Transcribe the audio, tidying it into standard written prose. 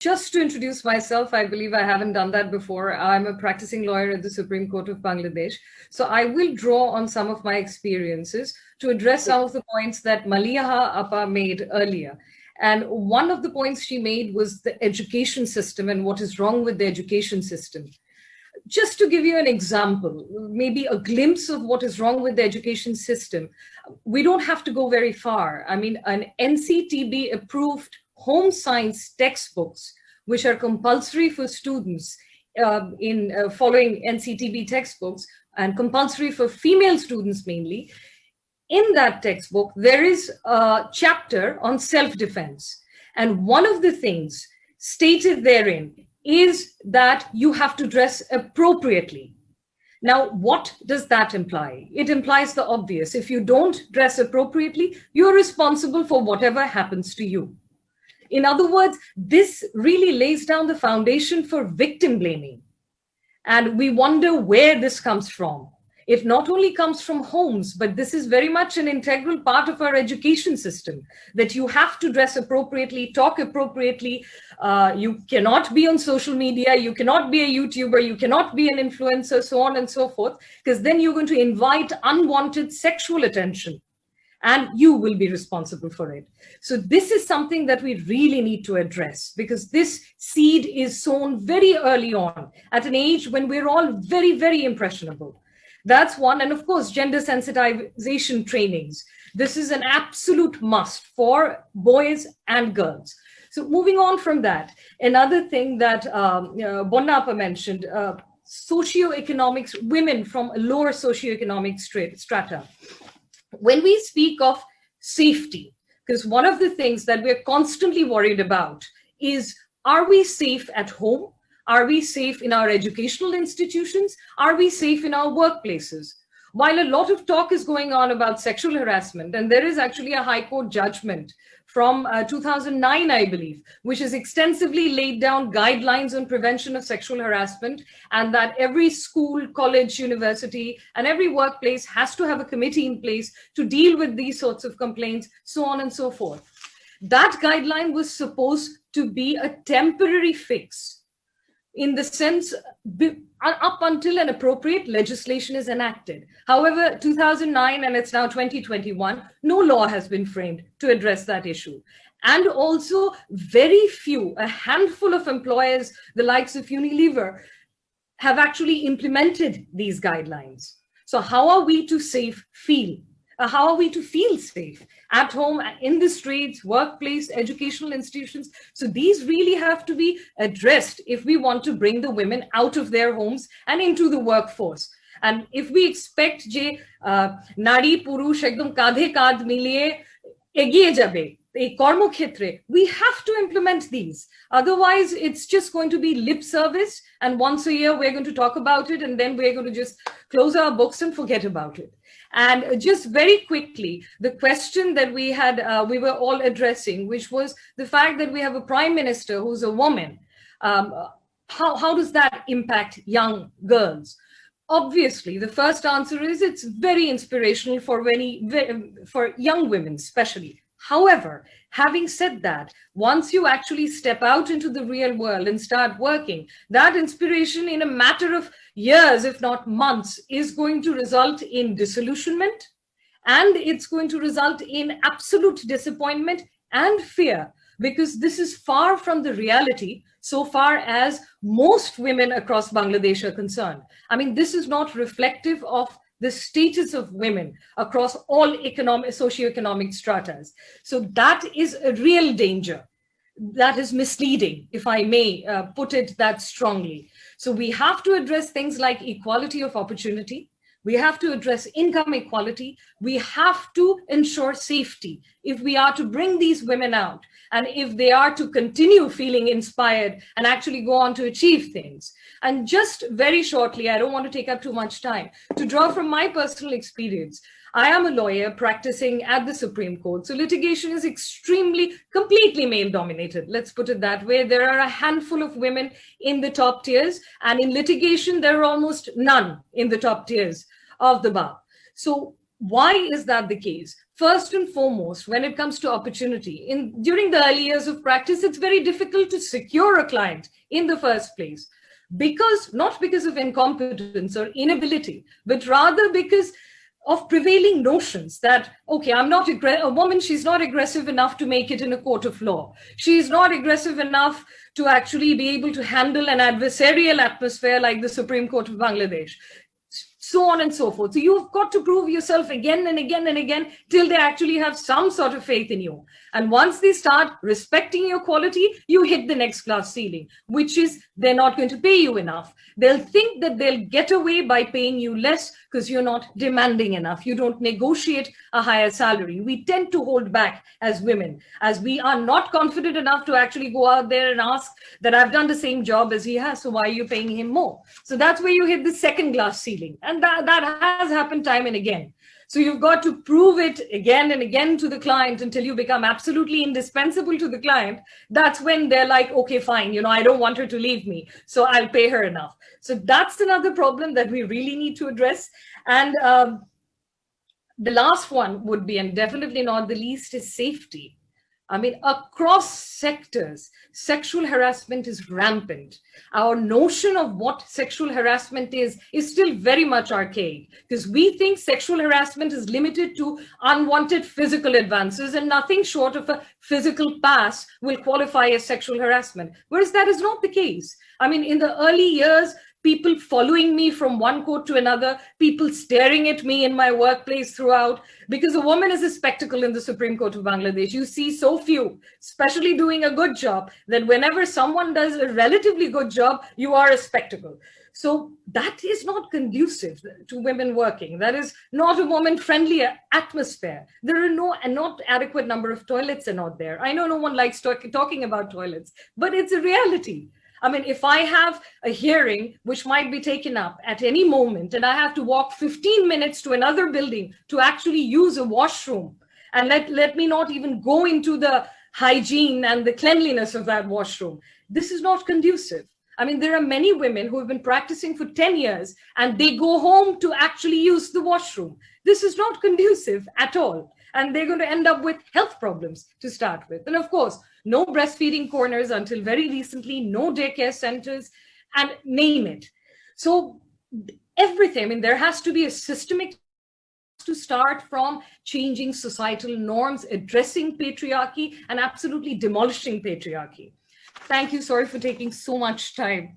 Just to introduce myself, I believe I haven't done that before. I'm a practicing lawyer at the Supreme Court of Bangladesh. So I will draw on some of my experiences to address some of the points that Maliha Appa made earlier. And one of the points she made was the education system and what is wrong with the education system. Just to give you an example, maybe a glimpse of what is wrong with the education system, we don't have to go very far. I mean, an NCTB approved home science textbooks, which are compulsory for students in following NCTB textbooks and compulsory for female students mainly. In that textbook, there is a chapter on self-defense. And one of the things stated therein is that you have to dress appropriately. Now, what does that imply? It implies the obvious. If you don't dress appropriately, you're responsible for whatever happens to you. In other words, this really lays down the foundation for victim blaming. And we wonder where this comes from. It not only comes from homes, but this is very much an integral part of our education system, that you have to dress appropriately, talk appropriately. You cannot be on social media. You cannot be a YouTuber. You cannot be an influencer, so on and so forth, because then you're going to invite unwanted sexual attention and you will be responsible for it. So this is something that we really need to address, because this seed is sown very early on at an age when we're all very, very impressionable. That's one. And of course, gender sensitization trainings. This is an absolute must for boys and girls. So moving on from that, another thing that Bonna Appa mentioned, socioeconomics, women from lower socioeconomic strata. When we speak of safety, because one of the things that we're constantly worried about is, are we safe at home? Are we safe in our educational institutions? Are we safe in our workplaces? While a lot of talk is going on about sexual harassment, and there is actually a High Court judgment from 2009, I believe, which has extensively laid down guidelines on prevention of sexual harassment, and that every school, college, university, and every workplace has to have a committee in place to deal with these sorts of complaints, so on and so forth. That guideline was supposed to be a temporary fix, in the sense up until an appropriate legislation is enacted. However, 2009 and it's now 2021, no law has been framed to address that issue. And also very few, a handful of employers, the likes of Unilever, have actually implemented these guidelines. So how are we to feel? How are we to feel safe at home, in the streets, workplace, educational institutions? So these really have to be addressed if we want to bring the women out of their homes and into the workforce. And if we expect যে নারী পুরুষ একদম কাঁধে কাঁধ মিলিয়ে এগিয়ে যাবে এই কর্মক্ষেত্রে, we have to implement these. Otherwise, it's just going to be lip service, and once a year we're going to talk about it, and then we're going to just close our books and forget about it. And just very quickly, the question that we were all addressing, which was the fact that we have a prime minister who's a woman. How does that impact young girls? Obviously, the first answer is it's very inspirational for young women, especially. However, having said that, once you actually step out into the real world and start working, that inspiration in a matter of years, if not months, is going to result in disillusionment, and it's going to result in absolute disappointment and fear, because this is far from the reality so far as most women across Bangladesh are concerned. I mean, this is not reflective of the status of women across all socioeconomic stratas. So that is a real danger. That is misleading, if I may put it that strongly. So we have to address things like equality of opportunity. We have to address income equality. We have to ensure safety if we are to bring these women out, and if they are to continue feeling inspired and actually go on to achieve things. And just very shortly, I don't want to take up too much time, to draw from my personal experience. I am a lawyer practicing at the Supreme Court. So litigation is completely male dominated. Let's put it that way. There are a handful of women in the top tiers, and in litigation, there are almost none in the top tiers of the bar. So why is that the case? first and foremost, when it comes to opportunity, during the early years of practice, it's very difficult to secure a client in the first place, because not because of incompetence or inability, but rather because of prevailing notions that, okay, I'm not a woman, she's not aggressive enough to make it in a court of law. She's not aggressive enough to actually be able to handle an adversarial atmosphere like the Supreme Court of Bangladesh. So on and so forth. So you've got to prove yourself again and again and again till they actually have some sort of faith in you. And once they start respecting your quality, you hit the next glass ceiling, which is they're not going to pay you enough. They'll think that they'll get away by paying you less because you're not demanding enough. You don't negotiate a higher salary. We tend to hold back as women, as we are not confident enough to actually go out there and ask that I've done the same job as he has, so why are you paying him more? So that's where you hit the second glass ceiling. And that has happened time and again. So you've got to prove it again and again to the client until you become absolutely indispensable to the client. That's when they're like, okay, fine, I don't want her to leave me, so I'll pay her enough. So that's another problem that we really need to address. And the last one would be, and definitely not the least, is safety. I mean, across sectors, sexual harassment is rampant. Our notion of what sexual harassment is still very much archaic, because we think sexual harassment is limited to unwanted physical advances, and nothing short of a physical pass will qualify as sexual harassment, whereas that is not the case. I mean, in the early years, people following me from one court to another, people staring at me in my workplace throughout, because a woman is a spectacle in the Supreme Court of Bangladesh. You see so few, especially doing a good job, that whenever someone does a relatively good job, you are a spectacle. So that is not conducive to women working. That is not a woman-friendly atmosphere. There are not adequate number of toilets are not there. I know no one likes talking about toilets, but it's a reality. I mean, if I have a hearing which might be taken up at any moment and I have to walk 15 minutes to another building to actually use a washroom, and let me not even go into the hygiene and the cleanliness of that washroom, this is not conducive. I mean, there are many women who have been practicing for 10 years and they go home to actually use the washroom. This is not conducive at all. And they're going to end up with health problems to start with. And of course, no breastfeeding corners until very recently, no daycare centers, and name it. So everything, I mean, there has to be a systemic to start from changing societal norms, addressing patriarchy, and absolutely demolishing patriarchy. Thank you. Sorry for taking so much time.